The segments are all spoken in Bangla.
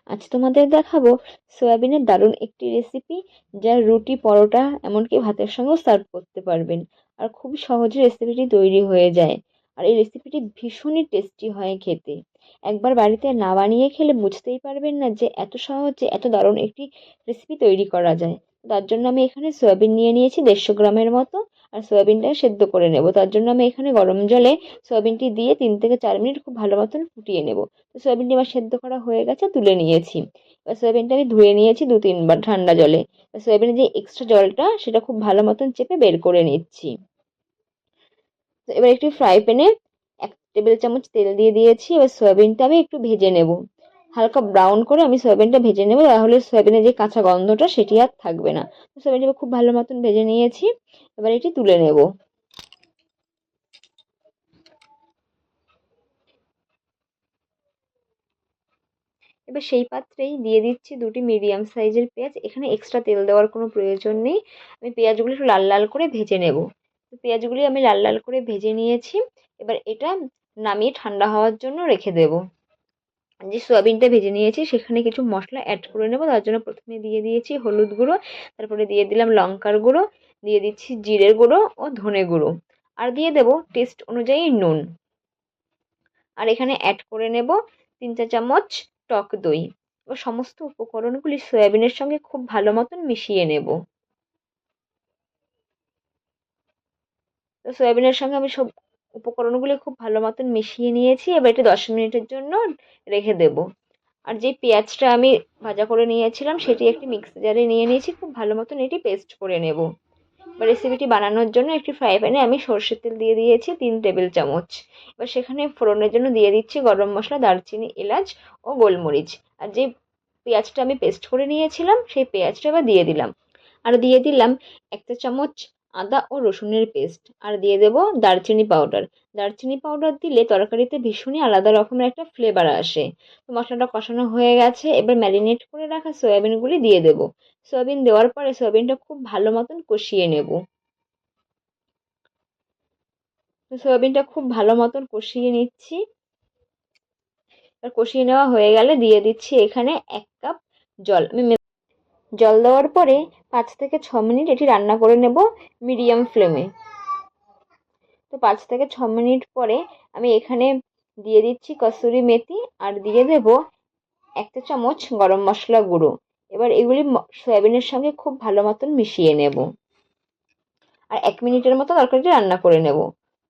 আজ তোমাদের দেখাবো সয়াবিনের দারুণ একটি রেসিপি, যা রুটি, পরোটা, এমনকি ভাতের সঙ্গেও সার্ভ করতে পারবেন। আর খুব সহজে রেসিপিটি তৈরি হয়ে যায়। আর এই রেসিপিটি ভীষণই টেস্টি হয় খেতে। একবার বাড়িতে না বানিয়ে খেলে বুঝতেই পারবেন না যে এত সহজে এত দারুণ একটি রেসিপি তৈরি করা যায়। তার জন্য আমি এখানে সয়াবিন নিয়ে নিয়েছি 150 গ্রামের মতো। আর সয়াবিনটা সেদ্ধ করে নেব। তার জন্য আমি এখানে গরম জলে সয়াবিনটি দিয়ে 3 থেকে 4 মিনিট খুব ভালো মতন ফুটিয়ে নেব। তো সয়াবিনটি আমার সেদ্ধ করা হয়ে গেছে, তুলে নিয়েছি। এবার সয়াবিনটা আমি ধুয়ে নিয়েছি 2-3 বার ঠান্ডা জলে। সয়াবিনের যে এক্সট্রা জলটা সেটা খুব ভালো মতন চেপে বের করে নিচ্ছি। তো এবার একটি ফ্রাই প্যানে 1 টেবিল চামচ তেল দিয়ে দিয়েছি। এবার সয়াবিনটা আমি একটু ভেজে নেব, হালকা ব্রাউন করে আমি সয়াবিনটা ভেজে নেব, তাহলে সয়াবিনের যে কাঁচা গন্ধটা সেটি আর থাকবে না। তো সয়াবিনটা খুব ভালো মতন ভেজে নিয়েছি। এবার এটি তুলে নেব। এবার সেই পাত্রেই দিয়ে দিচ্ছি 2টি মিডিয়াম সাইজের পেঁয়াজ। এখানে এক্সট্রা তেল দেওয়ার কোনো প্রয়োজন নেই। আমি পেঁয়াজগুলো একটু লাল লাল করে ভেজে নেব। তো পেঁয়াজগুলি আমি লাল লাল করে ভেজে নিয়েছি। এবার এটা নামিয়ে ঠান্ডা হওয়ার জন্য রেখে দেব। যে সয়াবিনটা ভেজে নিয়েছি সেখানে কিছু মশলা অ্যাড করে নেব। তার জন্য প্রথমে দিয়ে দিয়েছি হলুদ গুঁড়ো, তারপরে দিয়ে দিলাম লঙ্কার গুঁড়ো, দিয়ে দিচ্ছি জিরের গুঁড়ো ও ধনে গুঁড়ো, আর দিয়ে দেব টেস্ট অনুযায়ী নুন। আর এখানে অ্যাড করে নেব 3-4 চামচ টক দই। এবার সমস্ত উপকরণগুলি সয়াবিনের সঙ্গে খুব ভালো মতন মিশিয়ে নেব। তো সয়াবিনের সঙ্গে আমি সব উপকরণগুলি খুব ভালো মতন মিশিয়ে নিয়েছি। এবার এটা 10 মিনিটের জন্য রেখে দেব। আর যে পেঁয়াজটা আমি ভাজা করে নিয়েছিলাম সেটি একটি মিক্সি জারে নিয়ে নিয়েছি, খুব ভালো মতন এটি পেস্ট করে নেব। বা রেসিপিটি বানানোর জন্য একটি ফ্রাই প্যানে আমি সর্ষের তেল দিয়ে দিয়েছি 3 টেবিল চামচ। এবার সেখানে ফোড়নের জন্য দিয়ে দিচ্ছি গরম মশলা, দারচিনি, এলাচ ও গোলমরিচ। আর যে পেঁয়াজটা আমি পেস্ট করে নিয়েছিলাম সেই পেঁয়াজটা এবার দিয়ে দিলাম। আর দিয়ে দিলাম 1 চা চামচ আদা ও রসুনের পেস্ট। আর দিয়ে দেব দারচিনি পাউডার। দারচিনি পাউডার দিলে তরকারিতে ভীষণই আলাদা রকমের একটা ফ্লেভার আসে। তো মশলাটা কষানো হয়ে গেছে, এবার ম্যারিনেট করে রাখা সয়াবিনগুলি দিয়ে দেব। সয়াবিন দেওয়ার পরে সয়াবিনটা খুব ভালো মতন কষিয়ে নেব। তো সয়াবিনটা খুব ভালো মতন কষিয়ে নিচ্ছি। আর কষিয়ে নেওয়া হয়ে গেলে দিয়ে দিচ্ছি এখানে 1 কাপ জল। আমি জল দেওয়ার পরে 5 থেকে 6 মিনিট এটি রান্না করে নেব মিডিয়াম ফ্লেমে। তো 5 থেকে 6 মিনিট পরে আমি এখানে দিয়ে দিচ্ছি কসুরি মেথি, আর দিয়ে দেব 1 চা চামচ গরম মশলা গুঁড়ো। এবার এগুলি সয়াবিনের সঙ্গে খুব ভালো মতন মিশিয়ে নেব। আর 1 মিনিটের মতো তরকারিটি রান্না করে নেব।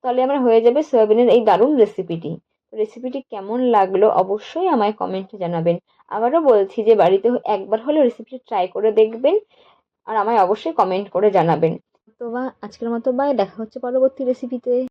তাহলে আমার হয়ে যাবে সয়াবিনের এই দারুণ রেসিপিটি। রেসিপিটি কেমন লাগলো অবশ্যই আমায় কমেন্টে জানাবেন। আবারও বলছি যে বাড়িতে একবার হলেও রেসিপিটি ট্রাই করে দেখবেন, আর আমায় অবশ্যই কমেন্ট করে জানাবেন। তো আজকের মতো বাই, দেখা হচ্ছে পরবর্তী রেসিপিতে।